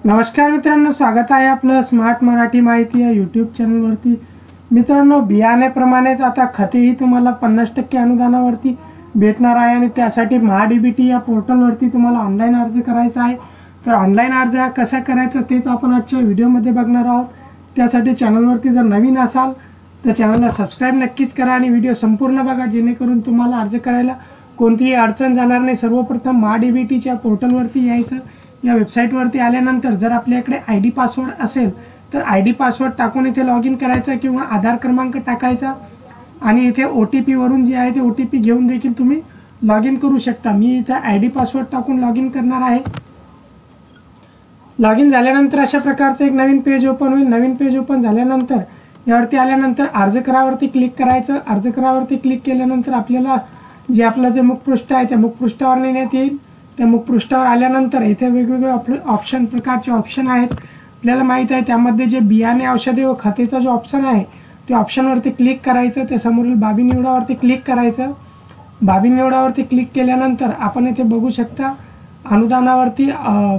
नमस्कार मित्रांनो, स्वागत आहे आपलं स्मार्ट मराठी माहिती या यूट्यूब चॅनलवरती। मित्रांनो, बियाण्याप्रमाणेच आता खतेही तुम्हाला 50% अनुदानावरती भेटणार आहे आणि त्यासाठी महाडीबीटी या पोर्टलवरती तुम्हाला ऑनलाईन अर्ज करायचा आहे। तर ऑनलाईन अर्ज कसा करायचा तेच आपण आजच्या व्हिडिओमध्ये बघणार आहोत। त्यासाठी चॅनलवरती जर नवीन असाल तर चॅनलला सबस्क्राइब नक्कीच करा आणि व्हिडिओ संपूर्ण बघा, जेणेकरून तुम्हाला अर्ज करायला कोणतीही अडचण जाणार नाही। सर्वप्रथम महाडीबीटीच्या पोर्टलवरती यायचं। या वेबसाईटवरती आल्यानंतर जर आपल्याकडे आयडी पासवर्ड असेल तर आयडी पासवर्ड टाकून इथे लॉग इन करायचं किंवा आधार क्रमांक टाकायचा आणि इथे OTP वरून जे आहे ते OTP घेऊन देखील तुम्ही लॉग इन करू शकता। मी इथे आयडी पासवर्ड टाकून लॉग इन करणार आहे। लॉग इन झाल्यानंतर अशा प्रकारचं एक नवीन पेज ओपन होईल। नवीन पेज ओपन झाल्यानंतर यावरती आल्यानंतर अर्ज करावरती क्लिक करायचं। अर्ज करावरती क्लिक केल्यानंतर आपल्याला जे मुखपृष्ठ आहे त्या मुखपृष्ठावर नेण्यात येईल। त्या मुखपृष्ठावर आल्यानंतर इथे वेगवेगळे प्रकारचे ऑप्शन आहेत। आपल्याला माहित आहे त्यामध्ये जे बियाणे, औषधे व खतेचा जो ऑप्शन आहे त्या ऑप्शनवरती क्लिक करायचं। त्या समोरील बाबी निवडावरती क्लिक करायचं। बाबी निवडावरती क्लिक केल्यानंतर आपण इथे बघू शकता अनुदानावरती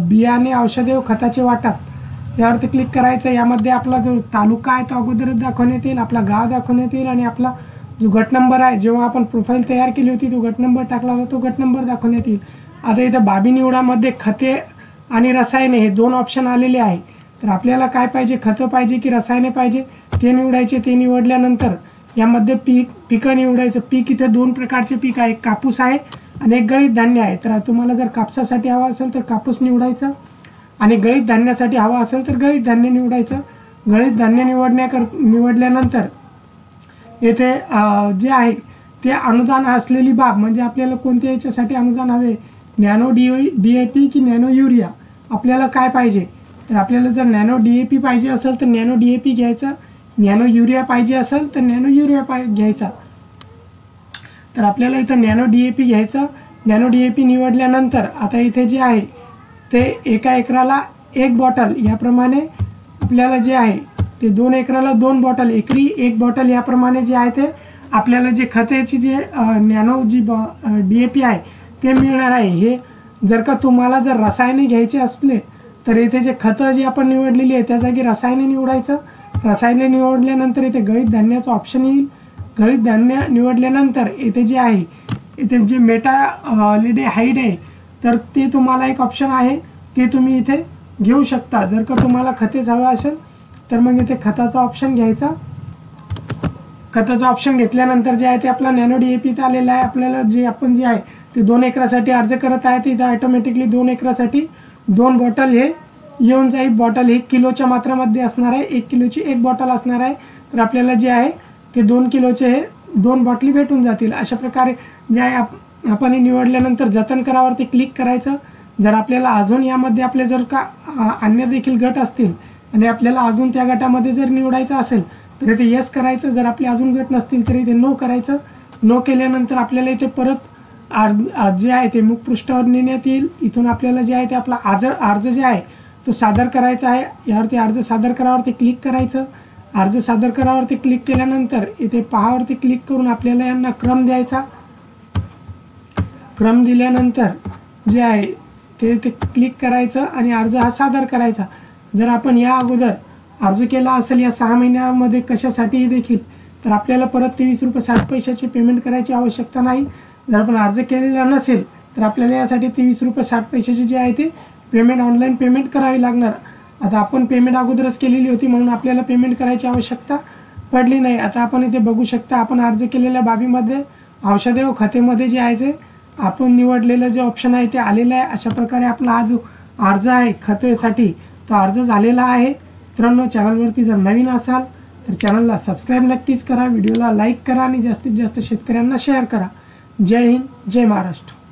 बियाणे, औषधे व खताचे वाटप यावरती क्लिक करायचं। यामध्ये आपला जो तालुका आहे तो अगोदरच दाखवण्यात येईल, आपला गाव दाखवण्यात येईल आणि आपला जो गट नंबर आहे, जेव्हा आपण प्रोफाईल तयार केली होती तो गट नंबर टाकला होता तो गट नंबर दाखवण्यात येईल। आता इथे बाबी निवडामध्ये खते आणि रसायने हे दोन ऑप्शन आलेले आहे। तर आपल्याला काय पाहिजे, खतं पाहिजे की रसायने पाहिजे ते निवडायचे। ते निवडल्यानंतर यामध्ये पिकं निवडायचं। पीक इथे दोन प्रकारचे पीक आहे, एक कापूस आहे आणि एक गळीत धान्य आहे। तर तुम्हाला जर कापसासाठी हवा असेल तर कापूस निवडायचं आणि गळीत धान्यासाठी हवा असेल तर गळीत धान्य निवडायचं। गळीत धान्य निवडल्यानंतर येथे जे आहे ते अनुदान असलेली बाब म्हणजे आपल्याला कोणत्या याच्यासाठी अनुदान हवे, नॅनो DAP की नॅनो युरिया, आपल्याला काय पाहिजे। तर आपल्याला जर नॅनो DAP पाहिजे असेल तर नॅनो DAP घ्यायचा, नॅनो युरिया पाहिजे असेल तर नॅनो युरिया घ्यायचा। तर आपल्याला इथं नॅनो DAP घ्यायचं। नॅनो DAP निवडल्यानंतर आता इथे जे आहे ते एका एकराला 1 बॉटल याप्रमाणे आपल्याला जे आहे ते 2 एकराला 2 बॉटल, एकरी 1 बॉटल याप्रमाणे जे आहे ते आपल्याला जे खताची जे नॅनो DAP आहे ते मिळणार आहे। हे जर का तुम्हाला जर रसायने घ्यायचे असले तर इथे जे खतं जी आपण निवडलेली आहे त्या जागी रसायने निवडायचं। रसायने निवडल्यानंतर इथे गळीत धान्याचं ऑप्शन येईल। गळीत धान्य निवडल्यानंतर इथे जे आहे इथे जे मेटालिडेहाइड आहे तर ते तुम्हाला एक ऑप्शन आहे, ते तुम्ही इथे घेऊ शकता। जर का तुम्हाला खतेच हवं असेल तर मग इथे खताचा ऑप्शन घ्यायचा। खताचा ऑप्शन घेतल्यानंतर जे आहे ते आपला नॅनो DAP आलेला आहे। आपल्याला जे आहे ते 2 एकरासाठी अर्ज करत आहे, तिथे ऑटोमॅटिकली 2 एकरासाठी 2 बॉटल हे येऊन जाईल। बॉटल हे किलोच्या मात्रामध्ये असणार आहे, 1 किलोची 1 बॉटल असणार आहे। तर आपल्याला जे आहे ते 2 किलोचे हे 2 बॉटली भेटून जातील। अशा प्रकारे जे आहे आपण निवडल्यानंतर जतन करावरती क्लिक करायचं। जर आपल्याला अजून यामध्ये आपले जर का अन्य देखील गट असतील आणि आपल्याला अजून त्या गटामध्ये जर निवडायचं असेल तर इथे येस करायचं। जर आपले अजून गट नसतील तर इथे नो करायचं। नो केल्यानंतर आपल्याला इथे परत जे आहे ते मुखपृष्ठावर नेण्यात येईल। इथून आपल्याला जे आहे ते आपला अर्ज जे आहे तो सादर करायचा आहे। यावरती अर्ज सादर करावरती क्लिक करायचं। अर्ज सादर करावरती क्लिक केल्यानंतर इथे पहावरती क्लिक करून आपल्याला यांना क्रम द्यायचा। क्रम दिल्यानंतर जे आहे ते क्लिक करायचं आणि अर्ज हा सादर करायचा। जर आपण या अगोदर अर्ज केला असेल या 6 महिन्यामध्ये कशासाठी देखील तर आपल्याला परत 23 रुपये 60 पैशाची पेमेंट करायची आवश्यकता नाही। जर आपण अर्ज केलेला नसेल तर आपल्याला यासाठी 23 रुपये 60 पैशाची जे आहे ते पेमेंट ऑनलाईन पेमेंट करावी लागणार। आता आपण पेमेंट अगोदरच केलेली होती म्हणून आपल्याला पेमेंट करायची आवश्यकता पडली नाही। आता आपण इथे बघू शकता आपण अर्ज केलेल्या बाबीमध्ये औषधे व खतेमध्ये जे आहे ते आपण निवडलेलं जे ऑप्शन आहे ते आलेलं आहे। अशा प्रकारे आपला हा जो अर्ज आहे खतेसाठी तो अर्ज झालेला आहे। मित्रांनो, चॅनलवरती जर नवीन असाल तर चॅनलला सबस्क्राइब नक्कीच करा, व्हिडिओला लाईक करा आणि जास्तीत जास्त शेतकऱ्यांना शेअर करा। जय हिंद, जय महाराष्ट्र।